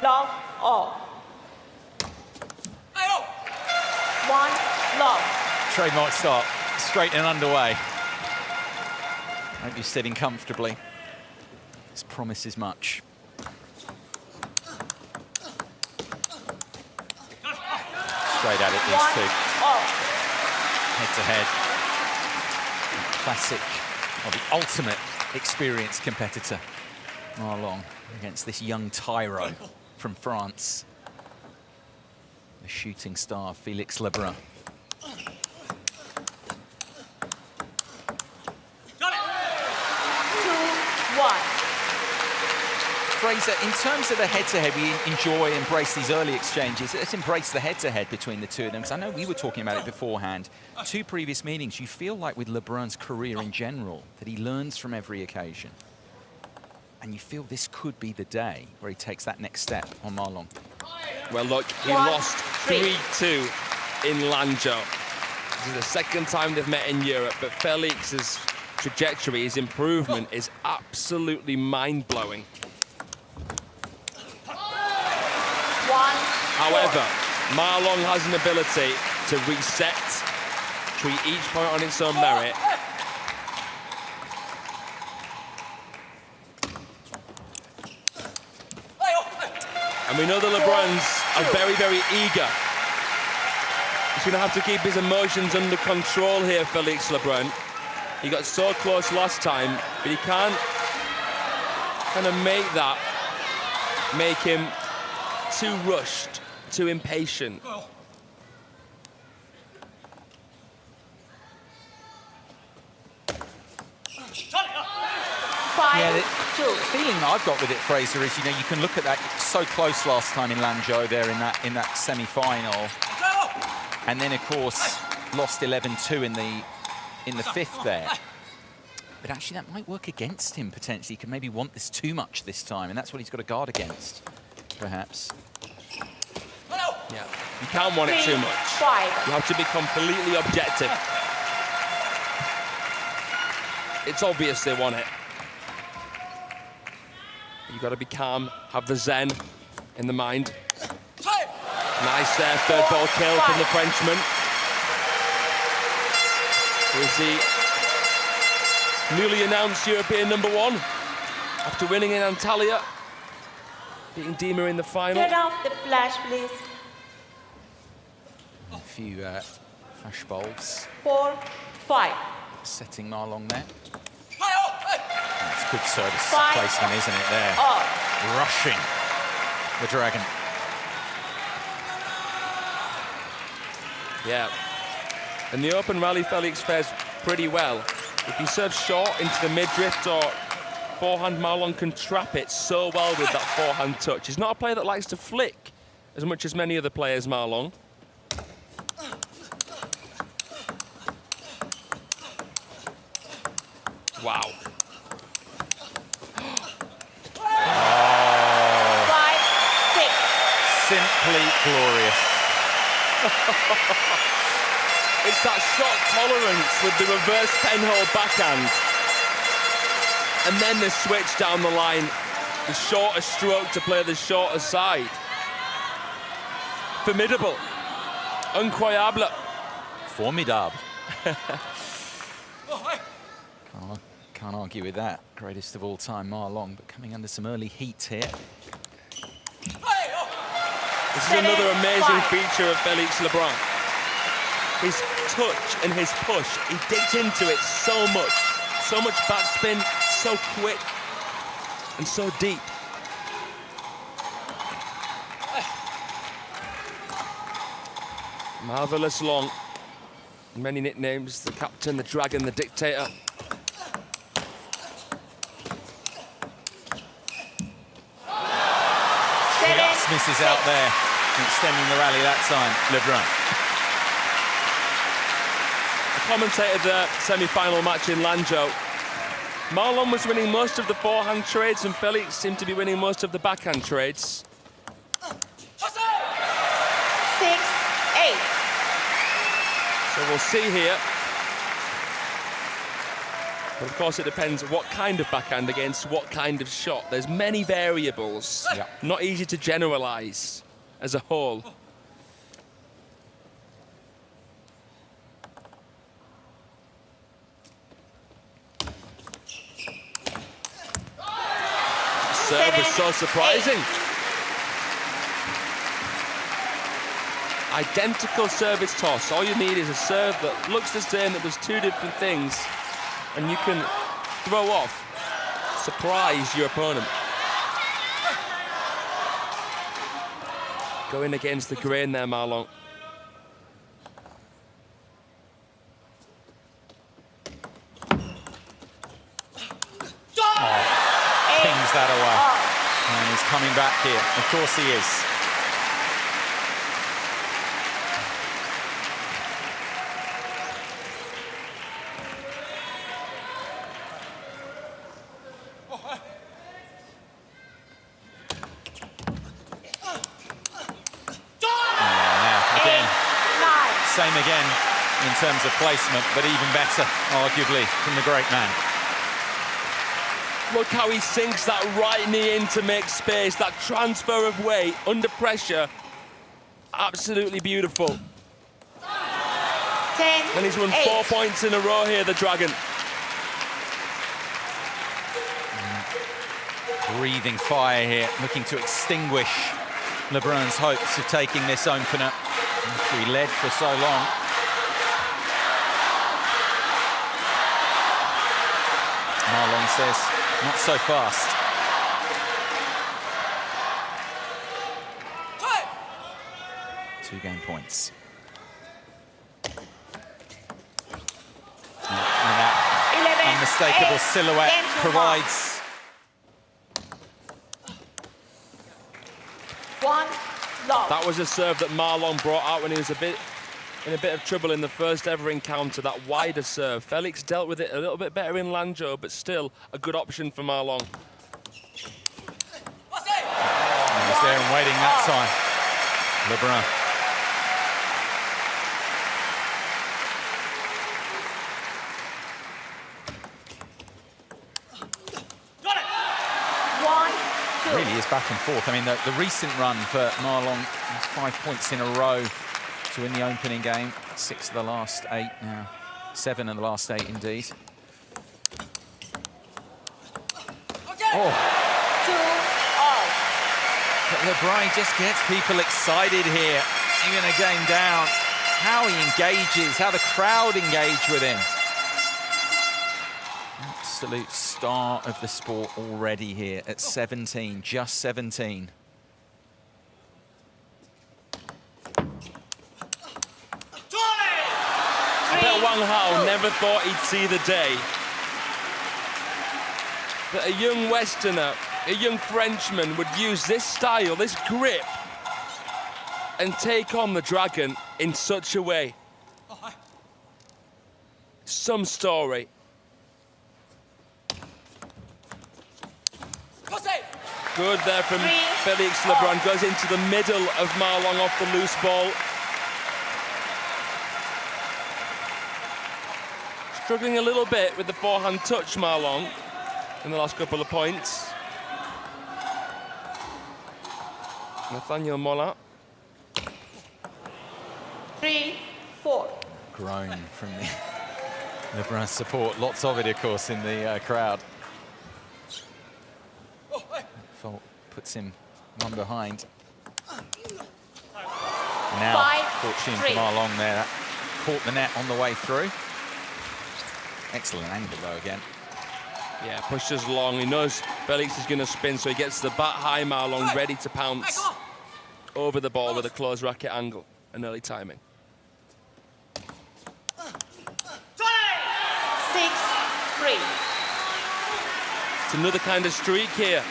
love, all. 1 love. Trademark start, straight and underway. Hope you're sitting comfortably. This promises much. Straight at it, these two. Head to head. Classic, or the ultimate experienced competitor, Marlon, against this young tyro from France. The shooting star, Felix LEBRUN. Fraser, in terms of the head-to-head, we enjoy, embrace these early exchanges. Let's embrace the head-to-head between the two of them, because I know we were talking about it beforehand. 2 previous meetings, you feel like with LeBrun's career in general, that he learns from every occasion. And you feel this could be the day where he takes that next step on Marlon. Well, look, he lost 3-2 in Lanzhou. This is the second time they've met in Europe, but Felix's trajectory, his improvement is absolutely mind-blowing. However, Marlon has an ability to reset, treat each point on its own merit. And we know the LeBruns are very, very eager. He's going to have to keep his emotions under control here, Felix LEBRUN. He got so close last time, but he can't kind of make him too rushed, too impatient. Yeah, the feeling that I've got with it, Fraser, is, you know, you can look at that so close last time in Lanzhou there in that semi-final, and then of course lost 11-2 in the fifth there. But actually that might work against him potentially. He could maybe want this too much this time, and that's what he's got to guard against, perhaps. Yeah, you can't want it too much. You have to be completely objective. It's obvious they want it. You've got to be calm, have the zen in the mind. Nice there, third ball kill from the Frenchman. Who's the newly announced European #1 after winning in Antalya, beating Dima in the final. Turn off the flash, please. A few flash bulbs. 4-5. Setting Marlon there. That's good service placement, isn't it, there? Rushing the Dragon. Yeah. In the open rally, Felix fares pretty well. If he serves short into the mid-drift or forehand, Marlon can trap it so well with that forehand touch. He's not a player that likes to flick as much as many other players, Marlon. Wow. Oh. 5-6. Simply glorious. It's that shot tolerance with the reverse penhole backhand. And then the switch down the line, the shorter stroke to play the shorter side. Formidable. Incroyable. Formidable. Can't argue with that. Greatest of all time, Marlon, but coming under some early heat here. This is another amazing feature of Felix LEBRUN. His touch and his push, he digs into it so much backspin, so quick and so deep. Marvelous long. Many nicknames: the captain, the dragon, the dictator. Just misses out there, extending the rally that time, LEBRUN. Commentated the semi-final match in Lanzhou. Marlon was winning most of the forehand trades and Felix seemed to be winning most of the backhand trades. 6-8. So we'll see here. But of course, it depends what kind of backhand against what kind of shot. There's many variables. Yeah. Not easy to generalize as a whole. Serve is so surprising. Identical service toss. All you need is a serve that looks the same, that does two different things, and you can throw off, surprise your opponent. Going against the grain there, Marlon. Pings that away. And he's coming back here. Of course he is. Same again in terms of placement, but even better, arguably, from the great man. Look how he sinks that right knee in to make space. That transfer of weight under pressure, absolutely beautiful. 10, And he's won 8. 4 points in a row here, the Dragon. Breathing fire here, looking to extinguish LeBrun's hopes of taking this opener. He led for so long. Marlon says, not so fast. Two-game points. And that unmistakable silhouette provides. 1 love. That was a serve that Marlon brought out when he was in a bit of trouble in the first ever encounter, that wider serve. Felix dealt with it a little bit better in Lanzhou, but still a good option for Marlon. He was there and waiting that time. LeBrun. Really is back and forth. I mean, the recent run for Marlon, 5 points in a row to win the opening game. 6 of the last 8 now. 7 of the last 8, indeed. Oh. 2-all. But LeBrun just gets people excited here, even a game down. How he engages, how the crowd engage with him. Absolute star of the sport already here at 17, just 17. I bet Wang Hao never thought he'd see the day that a young Westerner, a young Frenchman would use this style, this grip, and take on the Dragon in such a way. Some story. Good there from Felix LeBrun. Goes into the middle of Marlon off the loose ball. Struggling a little bit with the forehand touch, Marlon, in the last couple of points. Nathaniel Mola. 3-4. Groan from the LeBrun support. Lots of it, of course, in the crowd. Fault puts him one behind. Now, fortune for Marlon there. That caught the net on the way through. Excellent angle, though, again. Yeah, pushes long. He knows Felix is going to spin, so he gets the bat high, Marlon, ready to pounce over the ball with a close racket angle and early timing. 6-3. It's another kind of streak here.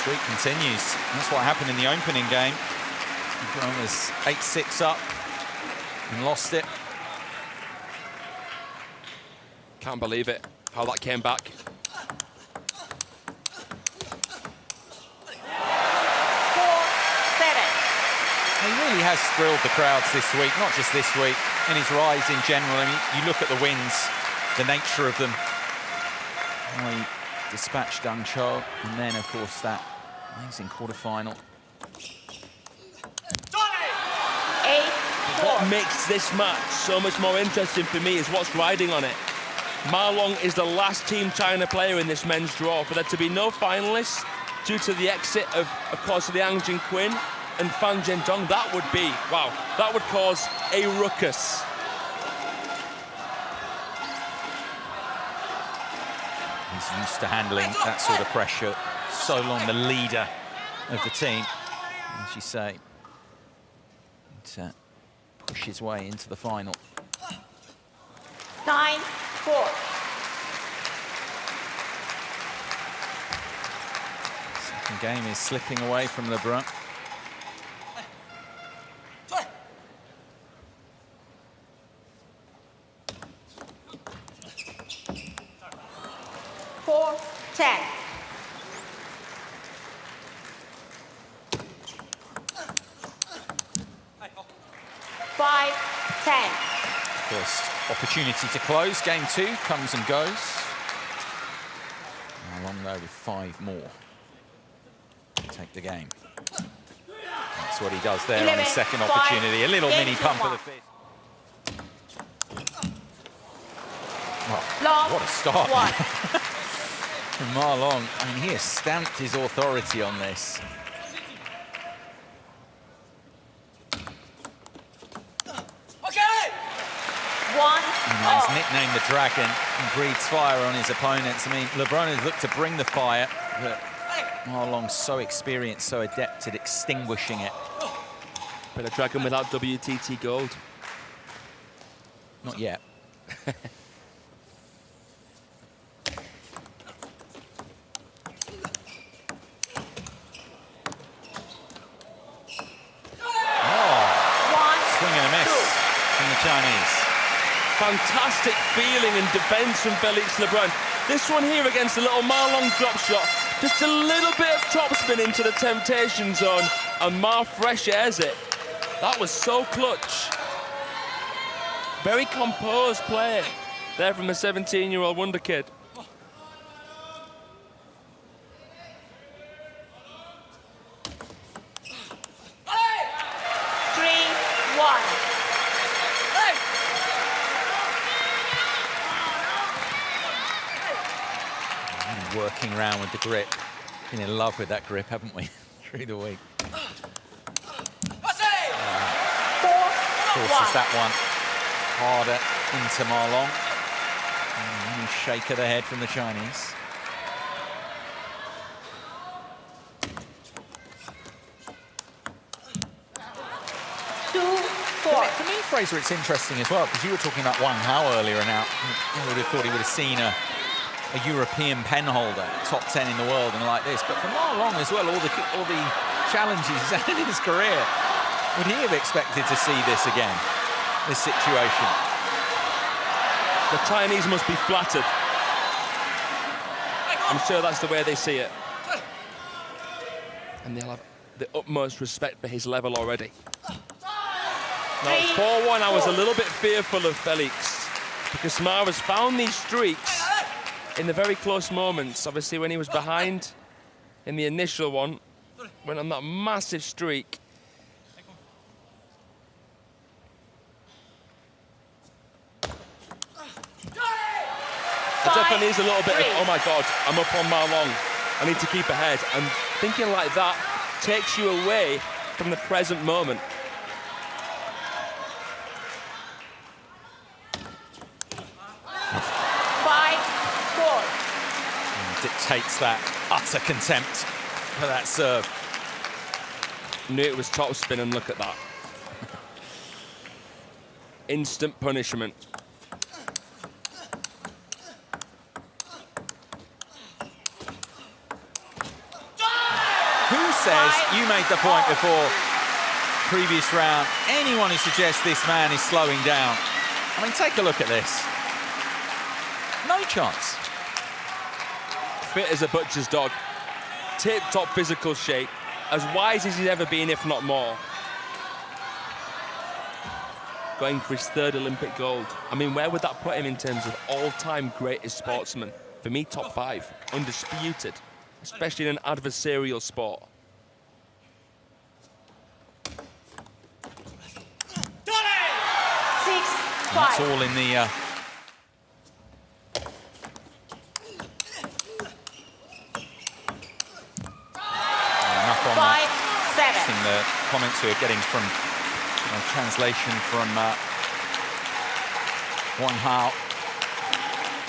Streak continues. That's what happened in the opening game. LeBrun was 8-6 up and lost it. Can't believe it, how that came back. 4-7. He really has thrilled the crowds this week, not just this week, in his rise in general. I mean, you look at the wins, the nature of them. How he dispatched Deng Cho, and then, of course, that amazing quarterfinal. 8-4. What makes this match so much more interesting for me is what's riding on it. Ma Long is the last Team China player in this men's draw. For there to be no finalists due to the exit of course, Liang Jinquin and Fan Zhendong, that would be, wow, that would cause a ruckus. He's used to handling that sort of pressure. So long the leader of the team, as you say, to push his way into the final. 9-4. Second game is slipping away from LeBrun. First opportunity to close. Game 2 comes and goes. Long though with 5 more. Take the game. That's what he does there 11, on his second 5, opportunity. A little mini 2, pump of 1. the fist. Oh, Long, what a start 1. from Ma Long. I mean, he has stamped his authority on this. He's nicknamed the Dragon and breathes fire on his opponents. I mean, LeBrun has looked to bring the fire, but Ma Long's so experienced, so adept at extinguishing it. But a Dragon without WTT gold. Not yet. Swing and a miss from the Chinese. Fantastic feeling and defense from Felix LEBRUN. This one here against a little Ma Long drop shot. Just a little bit of topspin into the temptation zone, and Ma fresh airs it. That was so clutch. Very composed play there from the 17-year-old wonder kid. Working around with the grip. Been in love with that grip, haven't we, through the week? Forces that one harder into Ma Long. And a shake of the head from the Chinese. For me, Fraser, it's interesting as well, because you were talking about Wang Hao earlier, and now I would have thought he would have seen a European pen holder, top 10 in the world, and like this. But for Ma Long as well, all the challenges he's had in his career, would he have expected to see this again, this situation? The Chinese must be flattered. I'm sure that's the way they see it. And they'll have the utmost respect for his level already. Now it's 4-1. I was a little bit fearful of Felix, because Ma has found these streaks in the very close moments. Obviously, when he was behind in the initial one, went on that massive streak. It definitely is a little bit of, oh my God, I'm up on Ma Long, I need to keep ahead. And thinking like that takes you away from the present moment. Dictates that utter contempt for that serve. Knew it was topspin, and look at that. Instant punishment. Who says, you made the point before, previous round, anyone who suggests this man is slowing down. I mean, take a look at this. chance. Fit as a butcher's dog. Tip-top physical shape. As wise as he's ever been, if not more. Going for his 3rd Olympic gold. I mean, where would that put him in terms of all-time greatest sportsman? For me, top 5, undisputed, especially in an adversarial sport. That's all in the... enough on that. 5-7. In the comments we're getting from translation from Wang Hao.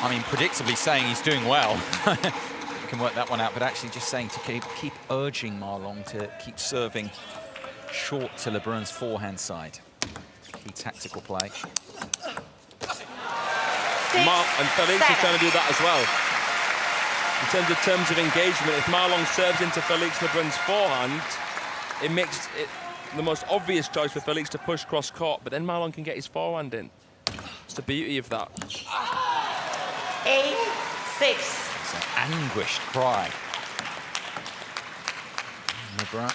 I mean, predictably saying he's doing well. You can work that one out, but actually just saying to keep urging Ma Long to keep serving short to LeBrun's forehand side. Key tactical play. And Felix is trying to do that as well. In terms of engagement, if Ma Long serves into Felix LeBrun's forehand, it makes it the most obvious choice for Felix to push cross court, but then Ma Long can get his forehand in. It's the beauty of that. 8-6. It's an anguished cry. LeBrun.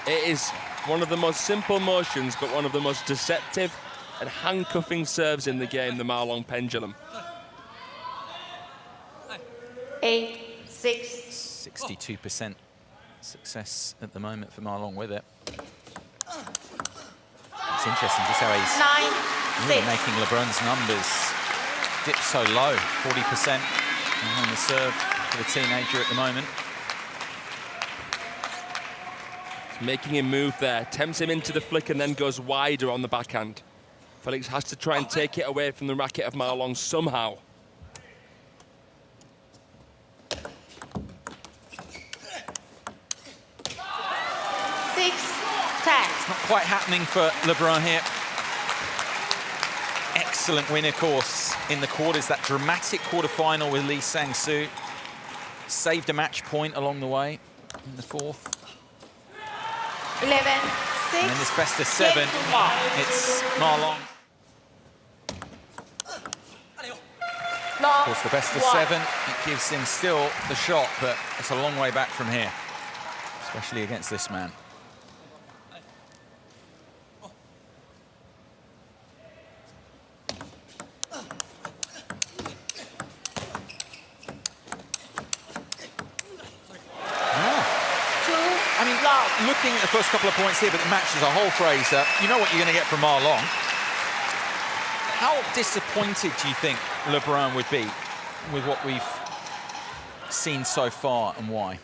It is one of the most simple motions, but one of the most deceptive and handcuffing serves in the game, the Ma Long pendulum. 8-6. 62% success at the moment for Ma Long with it. It's interesting just how he's really 9-6. making LeBrun's numbers dip so low. 40% on the serve for the teenager at the moment. Making him move there, tempts him into the flick and then goes wider on the backhand. Felix has to try and take it away from the racket of Ma Long somehow. It's not quite happening for LeBrun here. Excellent win, of course, in the quarters. That dramatic quarterfinal with Lee Sang-soo. Saved a match point along the way in the 4th. 11-6. And then this best of 7, it's Ma Long. Of course, the best of 7, it gives him still the shot, but it's a long way back from here, especially against this man. Looking at the first couple of points here, but the match as a whole, Fraser, you know what you're going to get from Ma Long. How disappointed do you think LeBrun would be with what we've seen so far, and why?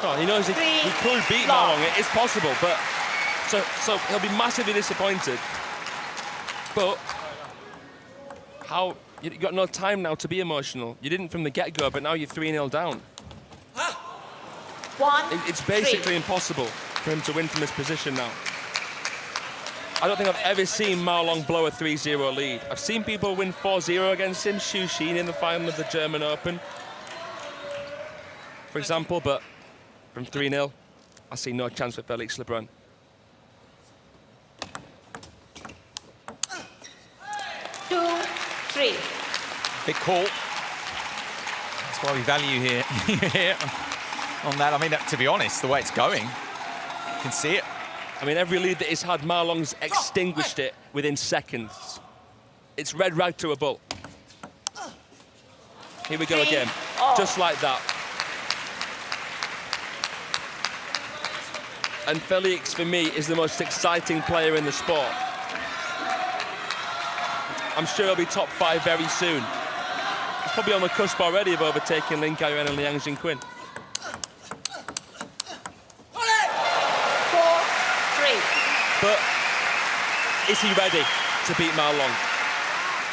Oh, he knows he could beat Ma Long. It is possible, but so he'll be massively disappointed. But how? You've got no time now to be emotional. You didn't from the get-go, but now you're 3-0 down. It's basically impossible for him to win from this position now. I don't think I've ever seen Ma Long blow a 3-0 lead. I've seen people win 4-0 against him, Xu Xin in the final of the German Open, for example, but from 3-0, I see no chance for Felix LeBrun. Big call. That's why we value here. On that, I mean, to be honest, the way it's going, you can see it. I mean, every lead that he's had, Ma Long's extinguished it within seconds. It's red rag to a bull. Here we go again, just like that. And Felix, for me, is the most exciting player in the sport. I'm sure he'll be top 5 very soon. He's probably on the cusp already of overtaking Lin Kairen and Liang Jinquin. But is he ready to beat Ma Long?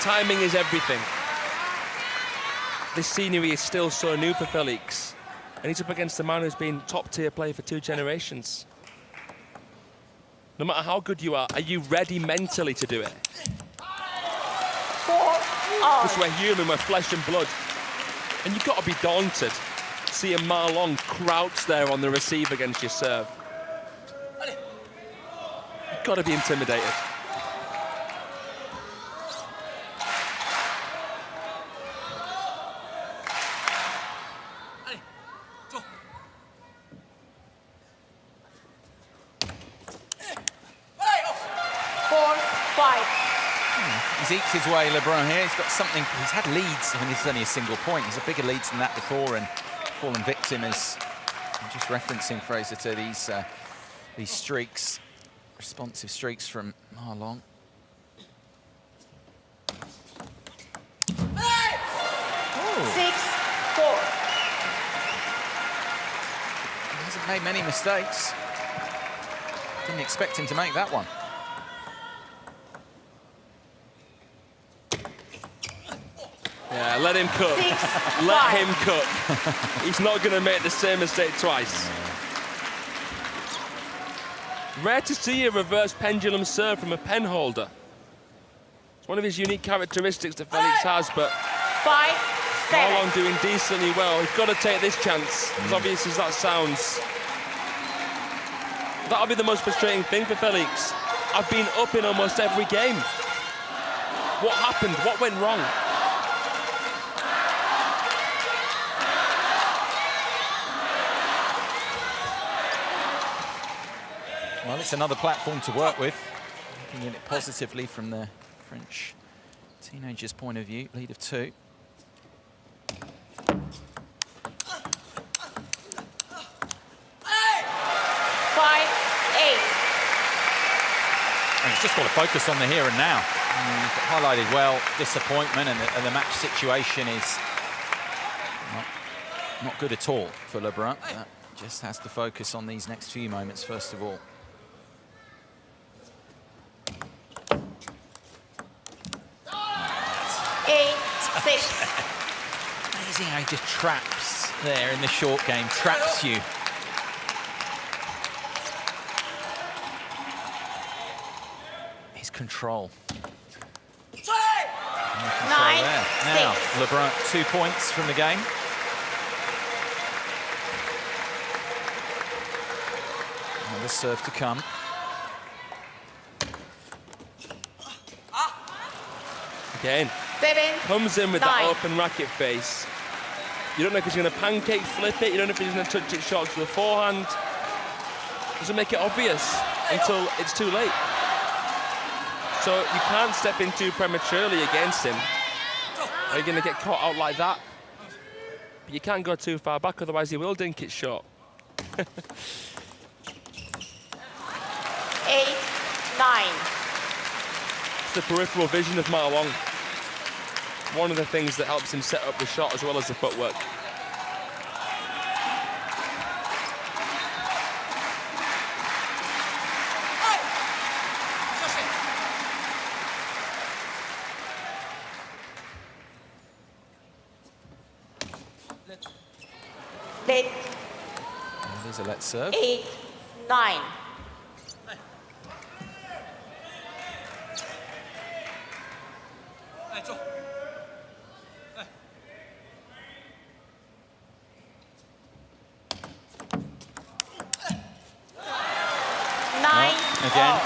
Timing is everything. This scenery is still so new for Felix, and he's up against a man who's been top-tier player for 2 generations. No matter how good you are you ready mentally to do it? Because we're human, we're flesh and blood. And you've got to be daunted seeing Ma Long crouch there on the receive against your serve. got to be intimidated. He's eked his way, LeBrun here. He's got something. He's had leads. I mean, this is only a single point. He's a bigger leads than that before, and fallen victim as I'm just referencing Fraser to these streaks, responsive streaks from Ma Long. Oh. 6-4. He hasn't made many mistakes. Didn't expect him to make that one. Yeah, let him cook. Let him cook. He's not going to make the same mistake twice. Rare to see a reverse pendulum serve from a pen holder. It's one of his unique characteristics that Felix has, but 5-7. Ma Long doing decently well. He's got to take this chance, as obvious as that sounds. That'll be the most frustrating thing for Felix. I've been up in almost every game. What happened? What went wrong? Well, it's another platform to work with. Looking at it positively from the French teenager's point of view. Lead of 2. And he's just got to focus on the here and now. You've highlighted well disappointment, and the match situation is not good at all for LeBrun. Just has to focus on these next few moments first of all. 8-6. Amazing how he just traps there in the short game, traps you. His control. 9-6. Now, LeBrun 2 points from the game. Another serve to come. Again, comes in with that open racket face. You don't know if he's going to pancake flip it. You don't know if he's going to touch it short to the forehand. Doesn't make it obvious until it's too late. So you can't step in too prematurely against him. Are you going to get caught out like that? But you can't go too far back, otherwise he will dink it short. 8-9. It's the peripheral vision of Ma Long. One of the things that helps him set up the shot as well as the footwork. There's a let serve. 8-9. Again,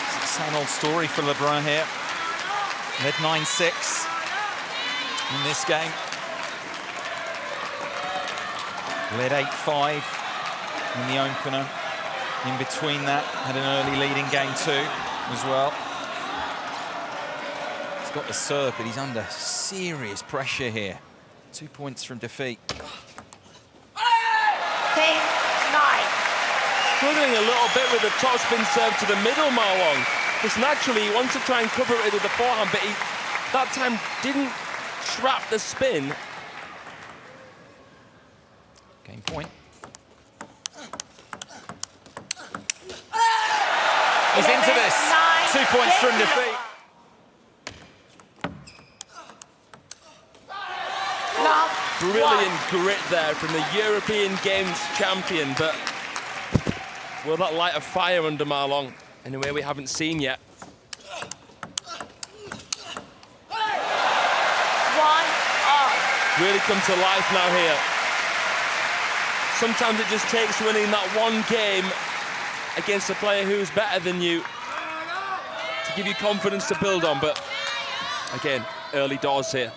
it's the same old story for LeBrun here. Led 9-6 in this game. Led 8-5 in the opener. In between that, had an early lead in game 2 as well. He's got the serve, but he's under serious pressure here. 2 points from defeat. 10-9. Struggling a little bit with the topspin serve to the middle, Ma Long. Because naturally he wants to try and cover it with the forehand, but he that time didn't trap the spin. Game point. He's into this. 2 points from defeat. Brilliant grit there from the European Games champion, but will that light a fire under Ma Long in a way we haven't seen yet? Really come to life now here. Sometimes it just takes winning that one game against a player who's better than you to give you confidence to build on. But again, early doors here.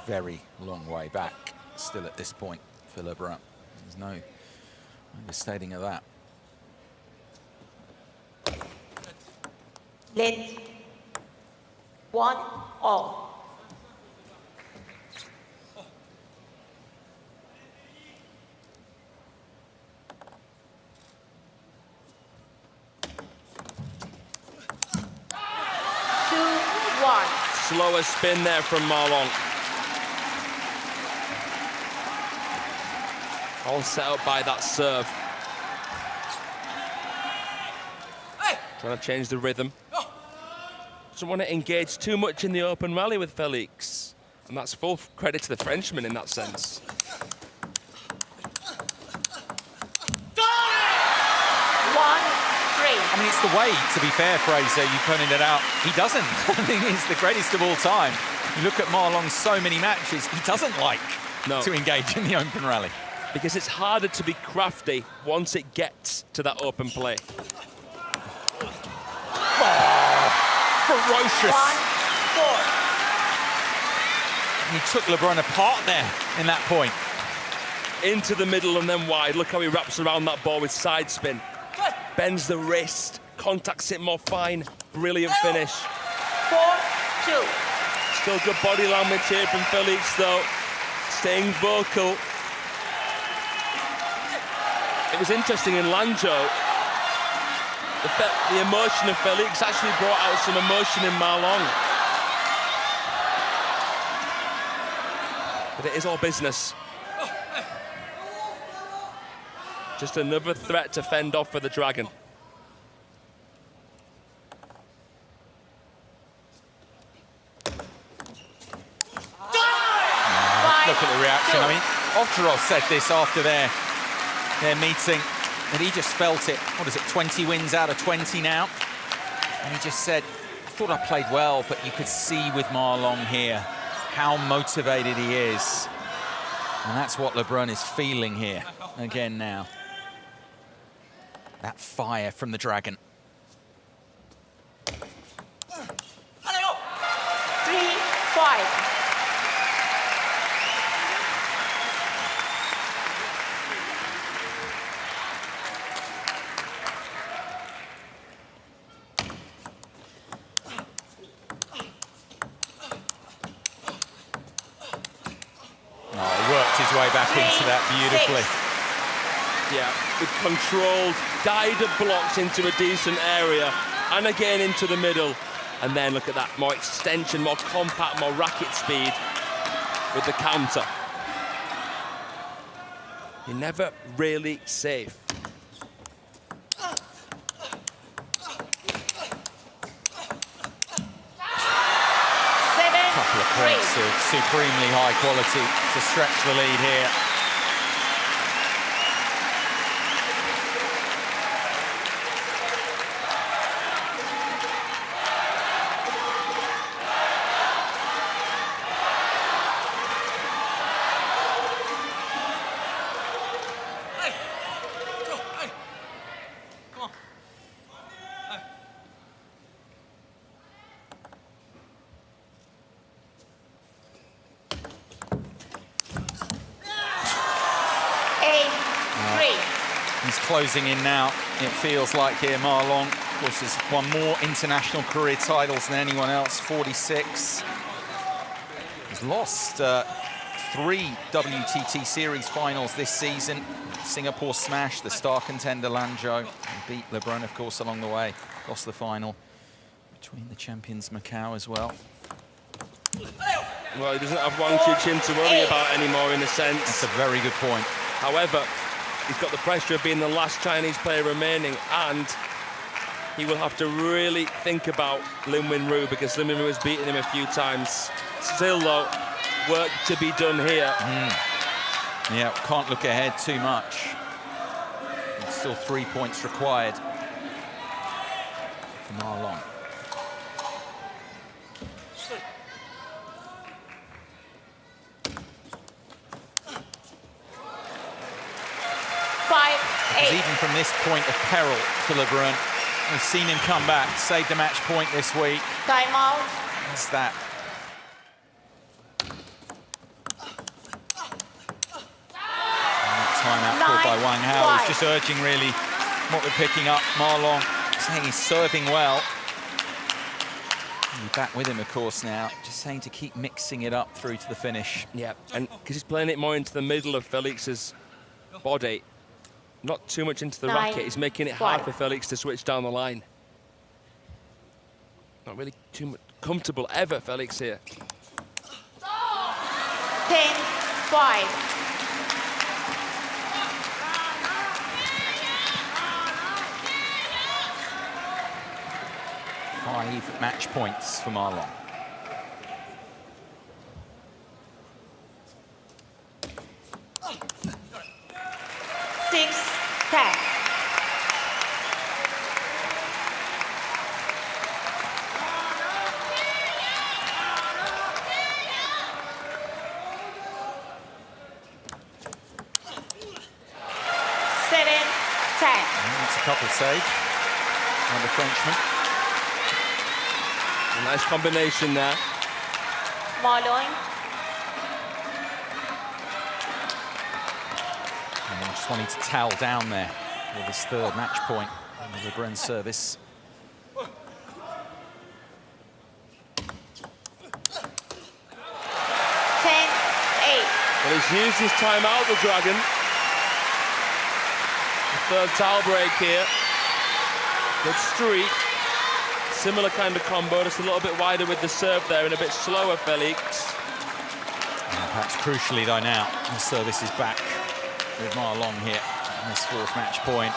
Very long way back still at this point for LeBrun. There's no understating of that. Let 1-all. Slower spin there from Marlon. All set up by that serve. Trying to change the rhythm. Doesn't want to engage too much in the open rally with Felix. And that's full credit to the Frenchman in that sense. I mean, it's the way, to be fair, Fraser, you pointed it out. He doesn't. I think he's the greatest of all time. You look at Marlon's so many matches, he doesn't like to engage in the open rally. Because it's harder to be crafty once it gets to that open play. Oh, ferocious. 1-4. He took LeBrun apart there in that point. Into the middle and then wide. Look how he wraps around that ball with side spin. Bends the wrist, contacts it more fine. Brilliant finish. 4-2. Still good body language here from Felix, though. Staying vocal. It was interesting in Lanzhou. The emotion of Felix actually brought out some emotion in Marlon. But it is all business. Just another threat to fend off for the Dragon. Look at the reaction. I mean, Ovtcharov said this after their meeting, that he just felt it. What is it, 20 wins out of 20 now? And he just said, I thought I played well, but you could see with Marlon here how motivated he is. And that's what LeBrun is feeling here again now. That fire from the Dragon. 3-5. His way back into that beautifully. Yeah, with controlled, guided blocks into a decent area, and again into the middle. And then look at that, more extension, more compact, more racket speed with the counter. You're never really safe. Couple of points of supremely high quality to stretch the lead here. He's closing in now, it feels like here, Marlon. Of course, has won more international career titles than anyone else, 46. He's lost 3 WTT Series finals this season. Singapore smash, the star contender Lanzhou. He beat LeBrun, of course, along the way. Lost the final between the champions Macau as well. Well, he doesn't have Wang Chuqin to worry about anymore, in a sense. That's a very good point. However, he's got the pressure of being the last Chinese player remaining, and he will have to really think about Lin Wenru, because Lin Wenru has beaten him a few times. Still, though, work to be done here. Yeah, can't look ahead too much. It's still 3 points required for Marlon. because even from this point of peril for LeBrun, we've seen him come back, saved a match point this week. Time out. It's that. Timeout called by Wang Hao. He's just urging really what we're picking up. Marlon saying he's serving well. He's back with him, of course, now. Just saying to keep mixing it up through to the finish. Yeah, and because he's playing it more into the middle of Felix's body, not too much into the racket. He's making it hard for Felix to switch down the line. Not really too much comfortable ever, Felix here. 10-5. Five match points for Marlon. Six, 10. Seven, 10. That's a couple saved by the Frenchman. A nice combination there. Marlon. And just wanting to towel down there with his third match point on the LeBrun service. 10-8. Well, he's used his timeout, the Dragon. The third towel break here. Good streak. Similar kind of combo, just a little bit wider with the serve there and a bit slower, Felix. And perhaps crucially, though, now the service is back with Marlon here on this fourth match point.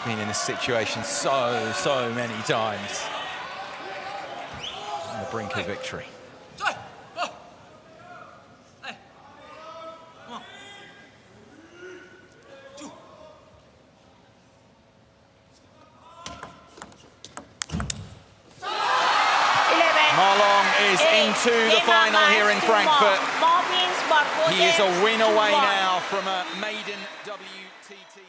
Been in this situation so many times. On the brink of victory. Into the final here in Frankfurt. He is a win away now from a maiden WTT.